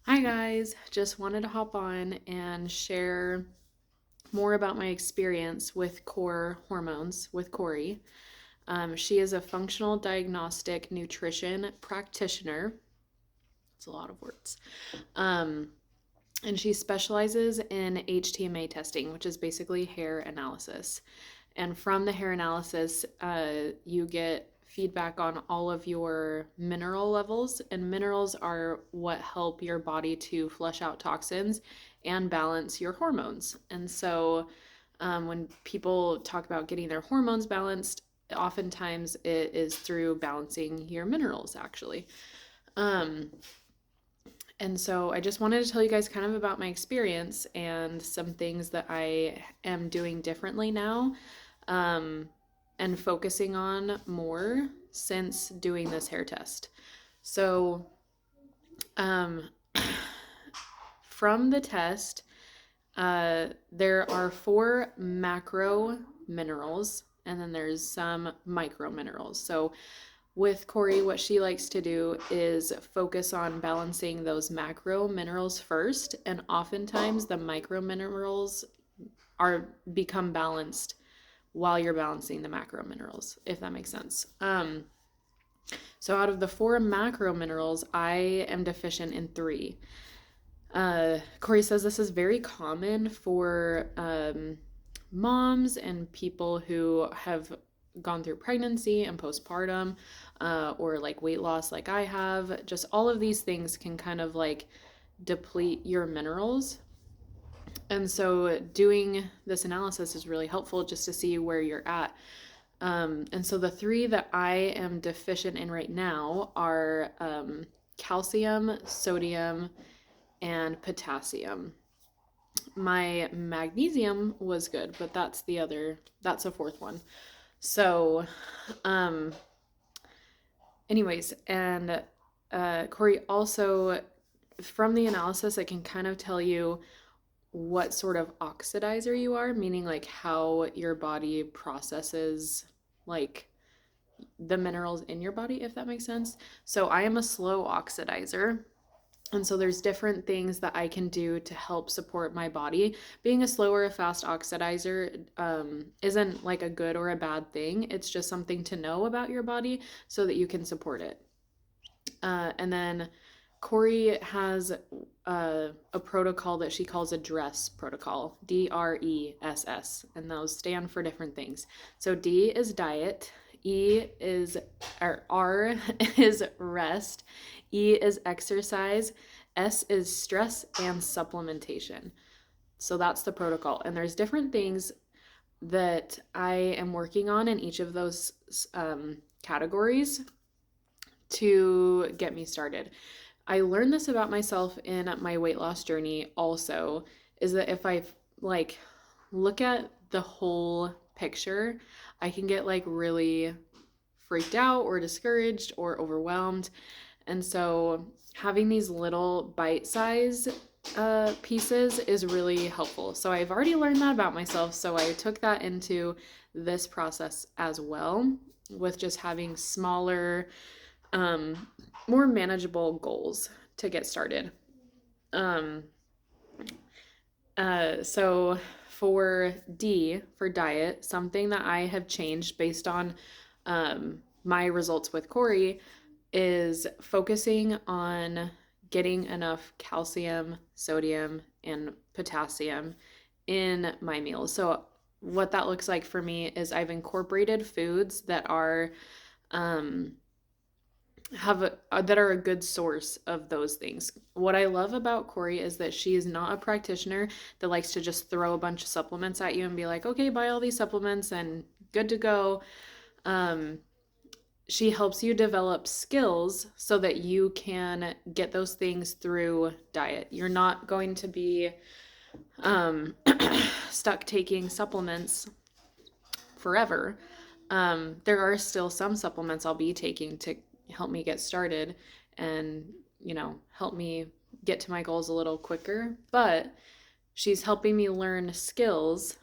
Hi guys, just wanted to hop on and share more about my experience with core hormones with Corrie. She is a functional diagnostic nutrition practitioner. It's a lot of words. Um, and she specializes in HTMA testing, which is basically hair analysis. And from the hair analysis, you get feedback on all of your mineral levels. And minerals are what help your body to flush out toxins and balance your hormones. And so when people talk about getting their hormones balanced, oftentimes it is through balancing your minerals, actually. Um, and so I just wanted to tell you guys kind of about my experience and some things that I am doing differently now, um, and focusing on more since doing this hair test. So, um, from the test, there are 4 macro minerals and then there's some micro minerals. So, with Corrie, what she likes to do is focus on balancing those macro minerals first, and oftentimes the micro minerals are become balanced while you're balancing the macro minerals, if that makes sense. So out of the 4 macro minerals, I am deficient in 3. Corrie says this is very common for moms and people who have gone through pregnancy and postpartum, or like weight loss, like I have. Just all of these things can kind of like deplete your minerals. And so doing this analysis is really helpful just to see where you're at. And so the 3 that I am deficient in right now are calcium, sodium, and potassium. My magnesium was good, but that's a 4th one. So, um, anyways, and Corrie also, from the analysis, I can kind of tell you what sort of oxidizer you are, meaning like how your body processes like the minerals in your body, if that makes sense. So I am a slow oxidizer. And so there's different things that I can do to help support my body. Being a slow or a fast oxidizer isn't like a good or a bad thing. It's just something to know about your body so that you can support it. And then Corrie has a protocol that she calls a DRESS protocol, DRESS, and those stand for different things. So D is diet, R is rest, E is exercise, S is stress and supplementation. So that's the protocol. And there's different things that I am working on in each of those categories to get me started. I learned this about myself in my weight loss journey also, is that if I like look at the whole picture, I can get like really freaked out or discouraged or overwhelmed. And so having these little bite-size pieces is really helpful. So I've already learned that about myself. So I took that into this process as well, with just having smaller, more manageable goals to get started. Um, so for D, for diet, something that I have changed based on my results with Corrie is focusing on getting enough calcium, sodium, and potassium in my meals. So what that looks like for me is I've incorporated foods that are that are a good source of those things. What I love about Corrie is that she is not a practitioner that likes to just throw a bunch of supplements at you and be like, okay, buy all these supplements and good to go. She helps you develop skills so that you can get those things through diet. You're not going to be stuck taking supplements forever. There are still some supplements I'll be taking to help me get started and, help me get to my goals a little quicker. But she's helping me learn skills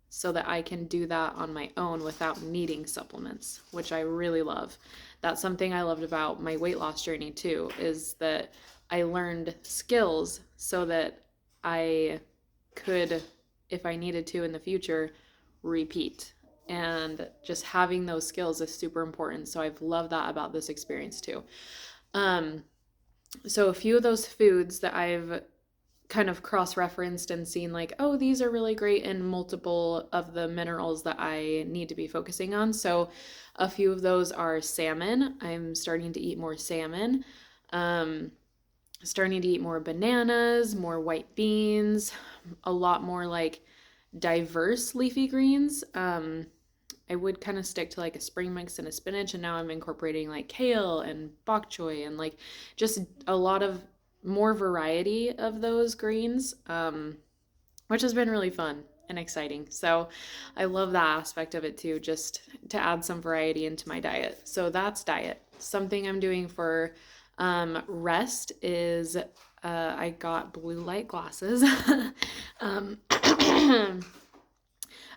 so that I can do that on my own without needing supplements, which I really love. That's something I loved about my weight loss journey too, is that I learned skills so that I could, if I needed to in the future, repeat. And just having those skills is super important. So I've loved that about this experience too. So a few of those foods that I've kind of cross-referenced and seen like, oh, these are really great in multiple of the minerals that I need to be focusing on. So a few of those are salmon. I'm starting to eat more salmon. Starting to eat more bananas, more white beans, a lot more like diverse leafy greens. I would kind of stick to like a spring mix and a spinach, and now I'm incorporating like kale and bok choy and like just a lot of more variety of those greens, which has been really fun and exciting. So I love that aspect of it too, just to add some variety into my diet. So that's diet. Something I'm doing for rest is I got blue light glasses.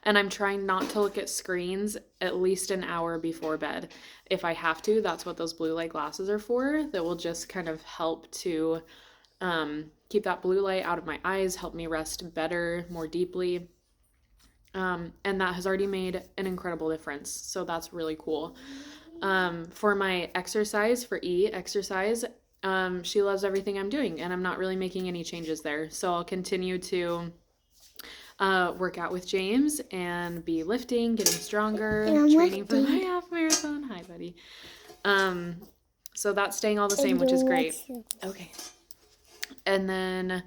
And I'm trying not to look at screens at least an hour before bed. If I have to, that's what those blue light glasses are for. That will just kind of help to keep that blue light out of my eyes, help me rest better, more deeply. And that has already made an incredible difference. So that's really cool. For my exercise, for exercise, she loves everything I'm doing, and I'm not really making any changes there. So I'll continue to work out with James and be lifting, getting stronger, training for my half marathon. Hi, buddy. So that's staying all the same, which is great. Okay. And then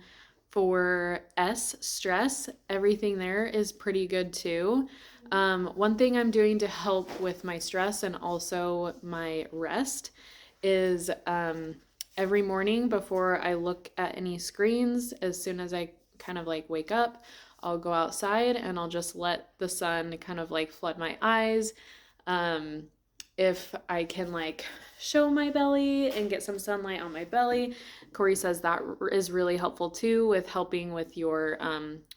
for stress, everything there is pretty good too. One thing I'm doing to help with my stress and also my rest is every morning before I look at any screens, as soon as I kind of like wake up, I'll go outside and I'll just let the sun kind of like flood my eyes. If I can like show my belly and get some sunlight on my belly, Corrie says that is really helpful too with helping with your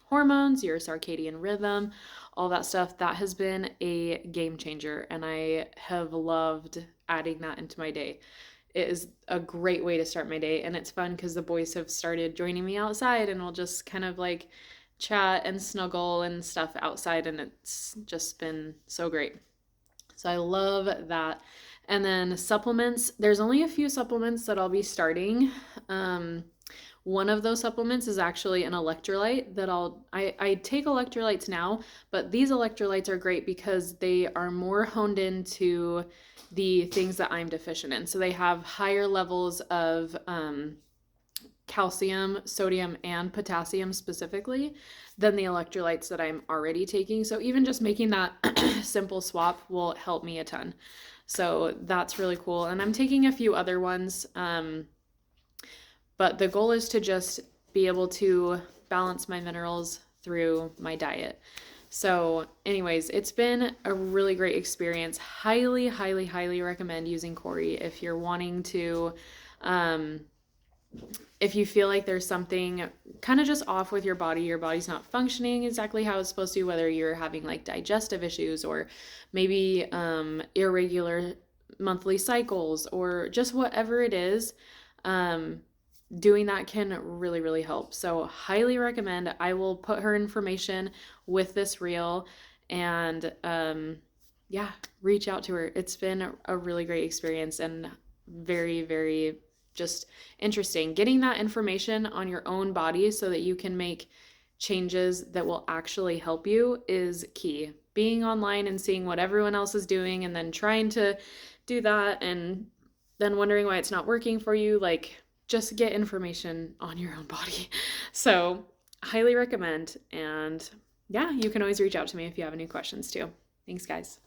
hormones, your circadian rhythm, all that stuff. That has been a game changer, and I have loved adding that into my day. It is a great way to start my day, and it's fun because the boys have started joining me outside, and we'll just kind of like chat and snuggle and stuff outside, and it's just been so great. So I love that. And then supplements, there's only a few supplements that I'll be starting. One of those supplements is actually an electrolyte that I take electrolytes now, but these electrolytes are great because they are more honed into the things that I'm deficient in. So they have higher levels of calcium, sodium, and potassium specifically than the electrolytes that I'm already taking. So even just making that simple swap will help me a ton. So that's really cool. And I'm taking a few other ones, but the goal is to just be able to balance my minerals through my diet. So anyways, it's been a really great experience. Highly, highly, highly recommend using Corrie if you're wanting to, if you feel like there's something kind of just off with your body's not functioning exactly how it's supposed to, whether you're having like digestive issues or maybe irregular monthly cycles or just whatever it is, doing that can really, really help. So highly recommend. I will put her information with this reel, and yeah, reach out to her. It's been a really great experience and very, very just interesting. Getting that information on your own body so that you can make changes that will actually help you is key. Being online and seeing what everyone else is doing and then trying to do that and then wondering why it's not working for you, like just get information on your own body. So highly recommend. And yeah, you can always reach out to me if you have any questions too. Thanks, guys.